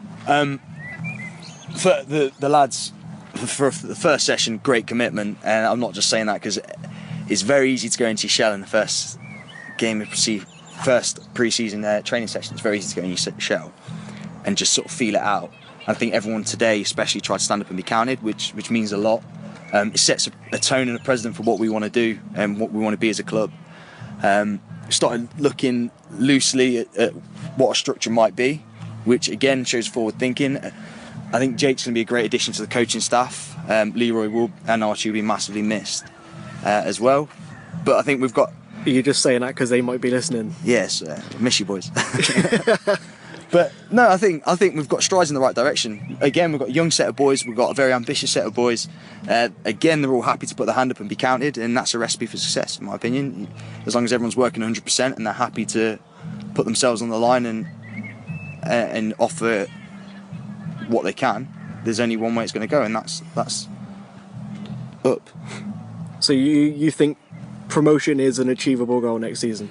For the lads, for the first session, great commitment, and I'm not just saying that because it's very easy to go into your shell in the first game of first pre-season training session. It's very easy to go in your shell and just sort of feel it out. I think everyone today especially tried to stand up and be counted, which means a lot. It sets a tone and a precedent for what we want to do and what we want to be as a club. Started looking loosely at what a structure might be, which again shows forward thinking. I think Jake's going to be a great addition to the coaching staff. Leroy and Archie will be massively missed as well. But I think we've got... Are you just saying that because they might be listening? Yes, miss you boys. But no, I think we've got strides in the right direction. Again, we've got a young set of boys. We've got a very ambitious set of boys. Again, they're all happy to put their hand up and be counted, and that's a recipe for success, in my opinion. As long as everyone's working 100% and they're happy to put themselves on the line and offer what they can, there's only one way it's going to go, and that's up. So you think promotion is an achievable goal next season?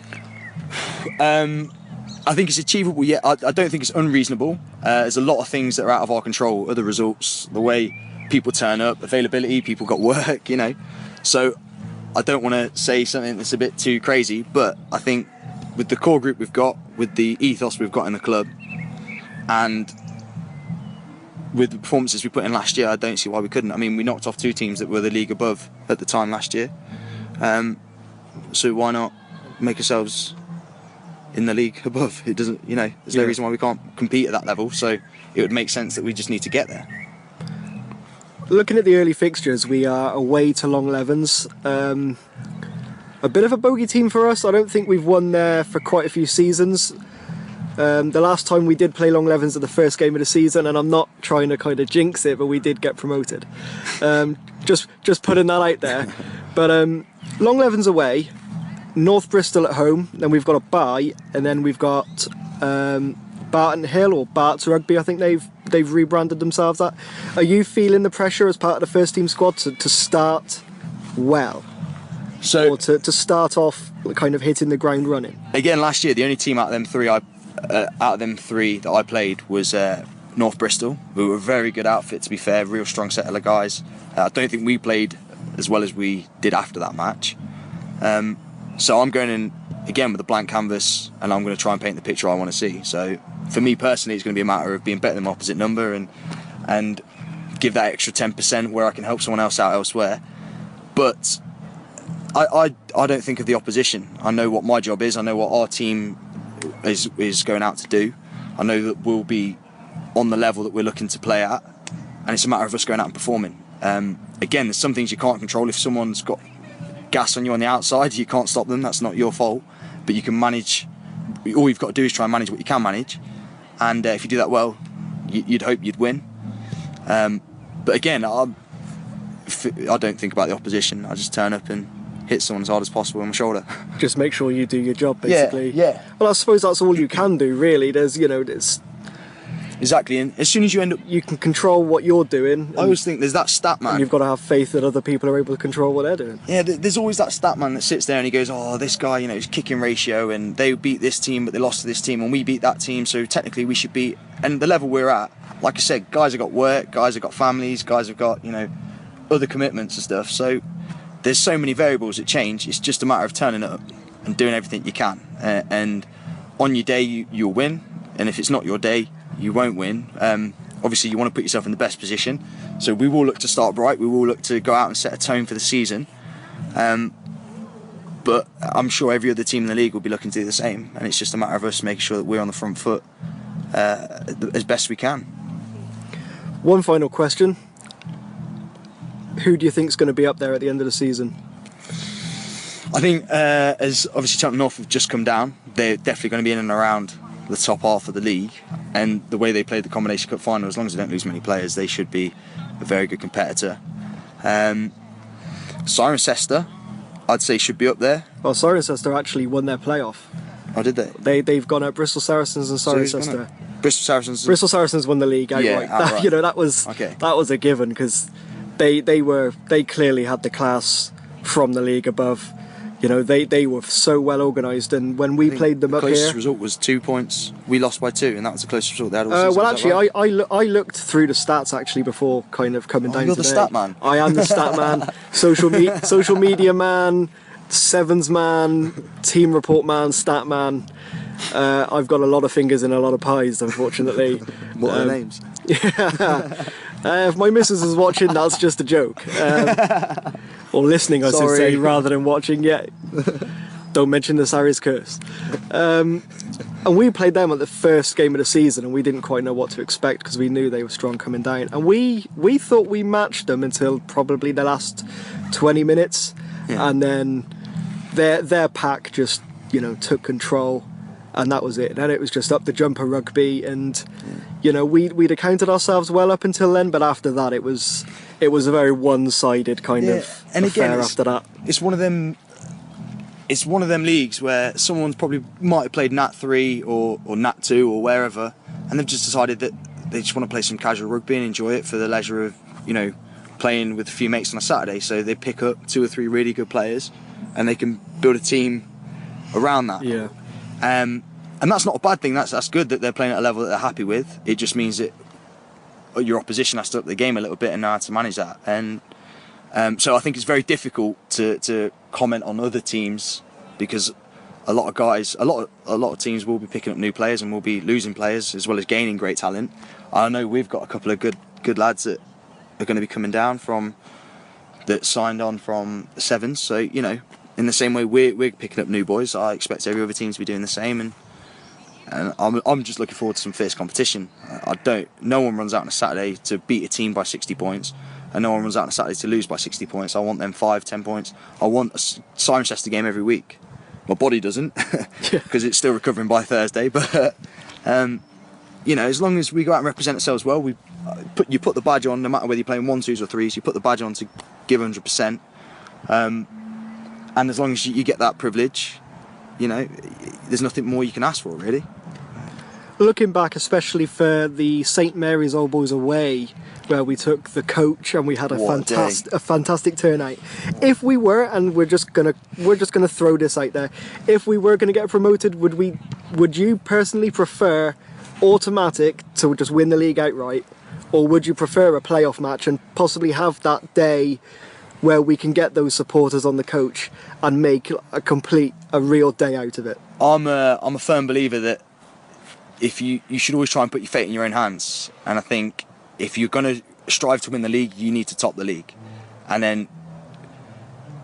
I think it's achievable, yeah. I don't think it's unreasonable. There's a lot of things that are out of our control, other results, the way people turn up, availability, people got work, So I don't want to say something that's a bit too crazy, but I think with the core group we've got, with the ethos we've got in the club, and with the performances we put in last year, I don't see why we couldn't. I mean, we knocked off 2 teams that were the league above at the time last year. So why not make ourselves in the league above? It doesn't, there's no reason why we can't compete at that level, so it would make sense that we just need to get there. Looking at the early fixtures, we are away to Long Levens. A bit of a bogey team for us. I don't think we've won there for quite a few seasons. The last time we did play Long Levens at the first game of the season, and I'm not trying to kind of jinx it, but we did get promoted. Just putting that out there. But Long Levens away, North Bristol at home, then we've got a bye, and then we've got Barton Hill, or Barts Rugby, I think they've rebranded themselves that. Are you feeling the pressure as part of the first team squad to start well? Or to start off kind of hitting the ground running? Again, last year the only team out of them three that I played was North Bristol, who were a very good outfit, to be fair, real strong set of guys. I don't think we played as well as we did after that match. So I'm going in again with a blank canvas, and I'm going to try and paint the picture I want to see. So for me personally, it's going to be a matter of being better than my opposite number and give that extra 10% where I can help someone else out elsewhere. But I don't think of the opposition. I know what my job is. I know what our team is going out to do. I know that we'll be on the level that we're looking to play at, and it's a matter of us going out and performing. Again, there's some things you can't control. If someone's got gas on you on the outside, you can't stop them. That's not your fault, but you can manage. All you've got to do is try and manage what you can manage, and if you do that well, you'd hope you'd win. But again, I don't think about the opposition. I just turn up and hit someone as hard as possible on my shoulder. Just make sure you do your job, basically. Yeah. Well, I suppose that's all you can do, really. There's exactly, and as soon as you end up, you can control what you're doing. I always think there's that stat man. And you've got to have faith that other people are able to control what they're doing. Yeah, there's always that stat man that sits there and he goes, "Oh, this guy, his kicking ratio, and they beat this team, but they lost to this team, and we beat that team, so technically we should beat." And the level we're at, like I said, guys have got work, guys have got families, guys have got other commitments and stuff. So there's so many variables that change. It's just a matter of turning up and doing everything you can. And on your day, you'll win. And if it's not your day, you won't win. Obviously, you want to put yourself in the best position. So we will look to start bright. We will look to go out and set a tone for the season. But I'm sure every other team in the league will be looking to do the same, and it's just a matter of us making sure that we're on the front foot as best we can. One final question. Who do you think is going to be up there at the end of the season? I think as obviously Cheltenham North have just come down, they're definitely going to be in and around the top half of the league, and the way they played the Combination Cup final, as long as they don't lose many players, they should be a very good competitor. Cirencester, I'd say, should be up there. Well, Cirencester actually won their playoff. Oh, did they? They've gone up Bristol Saracens and Cirencester. Bristol Saracens. Bristol Saracens won the league outright. Yeah, outright. You know, that was a given, because they clearly had the class from the league above. You know, they were so well organised, and when we played them up here, the closest result was 2 points. We lost by 2, and that was the closest result they had all season. Well, actually, right? I looked through the stats actually before kind of coming down. You're today. the stat man. I am the stat man, social media man, sevens man, team report man, stat man. I've got a lot of fingers in a lot of pies, unfortunately. What are their names? Yeah. If my missus is watching, that's just a joke. Or listening, I should say, rather than watching. Yeah. Don't mention the Sarries curse. And we played them at the first game of the season, and we didn't quite know what to expect because we knew they were strong coming down. And we thought we matched them until probably the last 20 minutes, and then their pack just took control. And that was it. Then it was just up the jumper rugby, and we'd accounted ourselves well up until then, but after that it was a very one-sided kind of affair after that. It's one of them. It's one of them leagues where someone's probably might have played Nat 3 or Nat 2 or wherever, and they've just decided that they just want to play some casual rugby and enjoy it for the leisure of playing with a few mates on a Saturday. So they pick up 2 or 3 really good players, and they can build a team around that. Yeah. And that's not a bad thing. That's good that they're playing at a level that they're happy with. It just means that your opposition has to up the game a little bit and know how to manage that. And so I think it's very difficult to comment on other teams, because a lot of teams will be picking up new players and will be losing players as well as gaining great talent. I know we've got a couple of good lads that are going to be coming down that signed on from the sevens. So in the same way we're picking up new boys, I expect every other team to be doing the same, and I'm just looking forward to some fierce competition. No one runs out on a Saturday to beat a team by 60 points, and no one runs out on a Saturday to lose by 60 points. I want them 5-10 points. I want a Cirencester game every week. My body doesn't, because it's still recovering by Thursday, but as long as we go out and represent ourselves well, you put the badge on, no matter whether you're playing 1, 2s or 3s, you put the badge on to give 100%. And as long as you get that privilege, there's nothing more you can ask for, really. Looking back, especially for the St Mary's Old Boys away, where we took the coach and we had a fantastic turnout. If we were, and we're just gonna throw this out there, if we were gonna get promoted, would you personally prefer automatic to just win the league outright, or would you prefer a playoff match and possibly have that day where we can get those supporters on the coach and make a real day out of it? I'm a firm believer that if you should always try and put your fate in your own hands, and I think if you're going to strive to win the league, you need to top the league, and then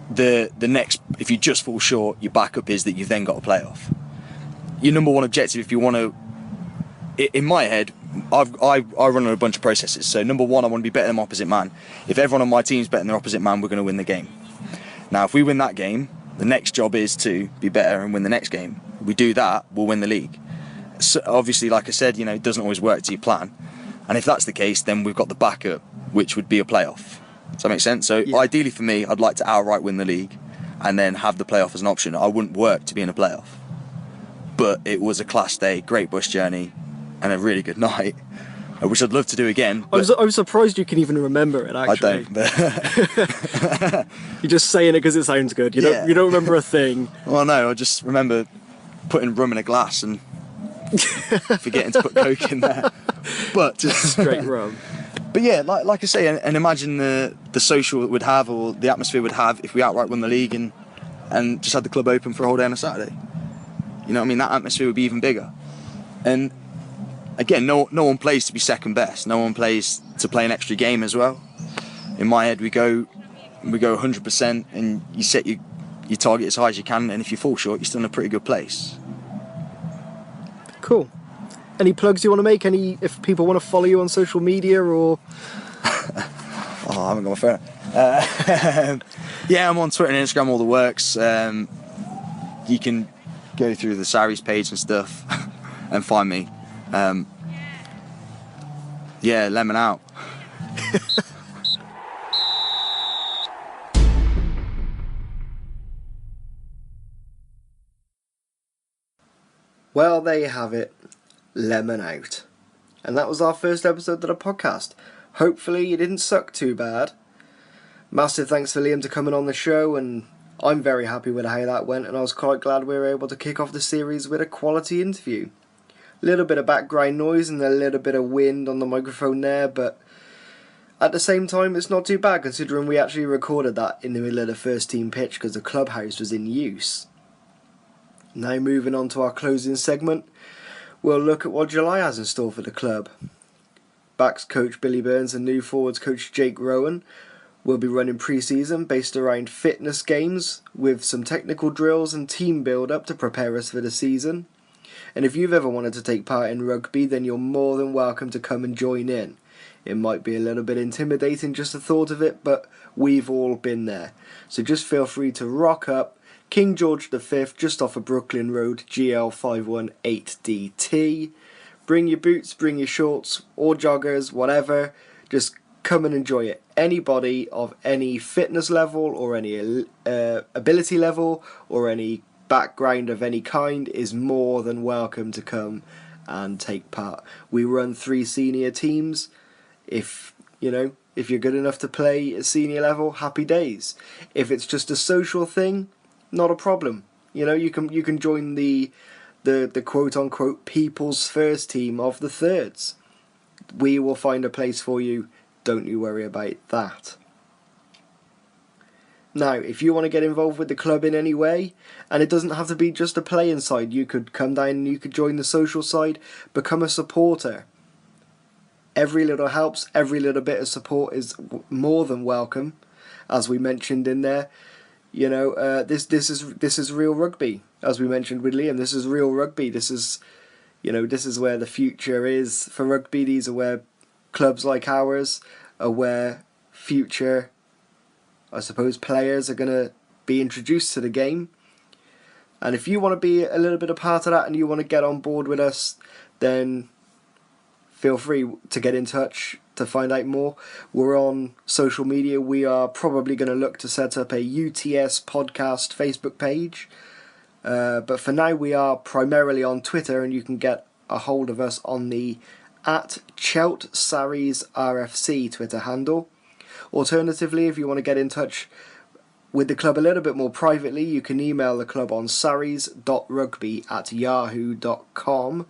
the next, if you just fall short, your backup is that you've then got a playoff. Your number one objective, if you want to, in my head, I run on a bunch of processes. So number one, I want to be better than my opposite man. If everyone on my team is better than their opposite man, we're going to win the game. Now, if we win that game, the next job is to be better and win the next game. If we do that, we'll win the league. So obviously, like I said, it doesn't always work to your plan. And if that's the case, then we've got the backup, which would be a playoff. Does that make sense? So Ideally for me, I'd like to outright win the league and then have the playoff as an option. I wouldn't work to be in a playoff. But it was a class day, great bus journey, and a really good night, which I'd love to do again. I'm surprised you can even remember it, actually. I don't, but you're just saying it because it sounds good. You don't remember a thing. Well, no, I just remember putting rum in a glass and forgetting to put Coke in there. But just straight rum. But yeah, like I say, and imagine the social it would have, or the atmosphere would have, if we outright won the league and just had the club open for a whole day on a Saturday. That atmosphere would be even bigger. And again, no one plays to be second best. No one plays to play an extra game as well. In my head, we go 100%, and you set you target as high as you can, and if you fall short, you're still in a pretty good place. Cool. Any plugs you want to make? If people want to follow you on social media or? Oh, I haven't got my phone. Yeah, I'm on Twitter and Instagram, all the works. You can go through the Sarries page and stuff and find me. Yeah, lemon out. Well, there you have it. Lemon out. And that was our first episode of the podcast. Hopefully it didn't suck too bad. Massive thanks for Liam to coming on the show, and I'm very happy with how that went, and I was quite glad we were able to kick off the series with a quality interview. A little bit of background noise and a little bit of wind on the microphone there, but at the same time it's not too bad considering we actually recorded that in the middle of the first team pitch because the clubhouse was in use. Now moving on to our closing segment, we'll look at what July has in store for the club. Backs coach Billy Burns and new forwards coach Jake Rowan will be running pre-season based around fitness games with some technical drills and team build-up to prepare us for the season. And if you've ever wanted to take part in rugby, then you're more than welcome to come and join in. It might be a little bit intimidating just the thought of it, but we've all been there. So just feel free to rock up King George V, just off of Brooklyn Road, GL518DT. Bring your boots, bring your shorts, or joggers, whatever. Just come and enjoy it. Anybody of any fitness level, or any ability level, or any background of any kind is more than welcome to come and take part. We run 3 senior teams. If you're good enough to play at senior level, happy days. If it's just a social thing, not a problem. You can join the quote unquote people's first team of the thirds. We will find a place for you. Don't you worry about that. Now, if you want to get involved with the club in any way, and it doesn't have to be just a playing side, you could come down and you could join the social side, become a supporter. Every little helps, every little bit of support is more than welcome, as we mentioned in there. This is real rugby, as we mentioned with Liam. This is real rugby. This is where the future is for rugby. These are where clubs like ours are where future, I suppose, players are going to be introduced to the game. And if you want to be a little bit a part of that and you want to get on board with us, then feel free to get in touch to find out more. We're on social media. We are probably going to look to set up a UTS podcast Facebook page. But for now, we are primarily on Twitter, and you can get a hold of us on the @CheltSarries RFC Twitter handle. Alternatively, if you want to get in touch with the club a little bit more privately, you can email the club on sarries.rugby@yahoo.com.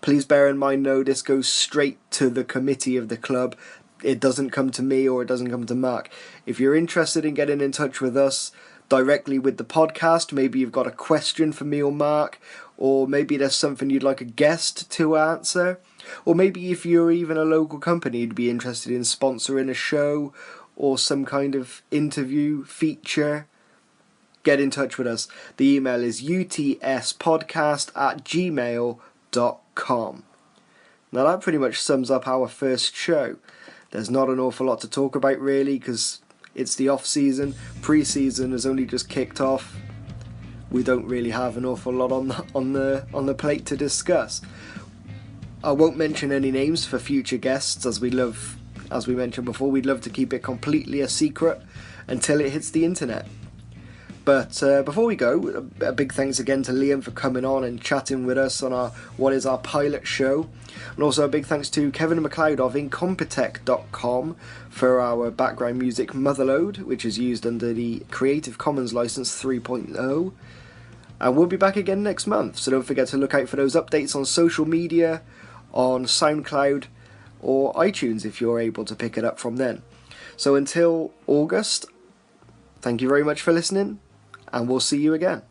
Please bear in mind, no, this goes straight to the committee of the club. It doesn't come to me or it doesn't come to Mark. If you're interested in getting in touch with us directly with the podcast, maybe you've got a question for me or Mark, or maybe there's something you'd like a guest to answer, or maybe if you're even a local company, you'd be interested in sponsoring a show or some kind of interview feature, get in touch with us. The email is utspodcast@gmail.com. Now that pretty much sums up our first show. There's not an awful lot to talk about really, because it's the off season. Pre-season has only just kicked off. We don't really have an awful lot on the plate to discuss. I won't mention any names for future guests, as we mentioned before, we'd love to keep it completely a secret until it hits the internet. But before we go, a big thanks again to Liam for coming on and chatting with us on our pilot show. And also a big thanks to Kevin McLeod of Incompetech.com for our background music Motherload, which is used under the Creative Commons License 3.0. And we'll be back again next month, so don't forget to look out for those updates on social media, on SoundCloud or iTunes if you're able to pick it up from then. So until August, thank you very much for listening, and we'll see you again.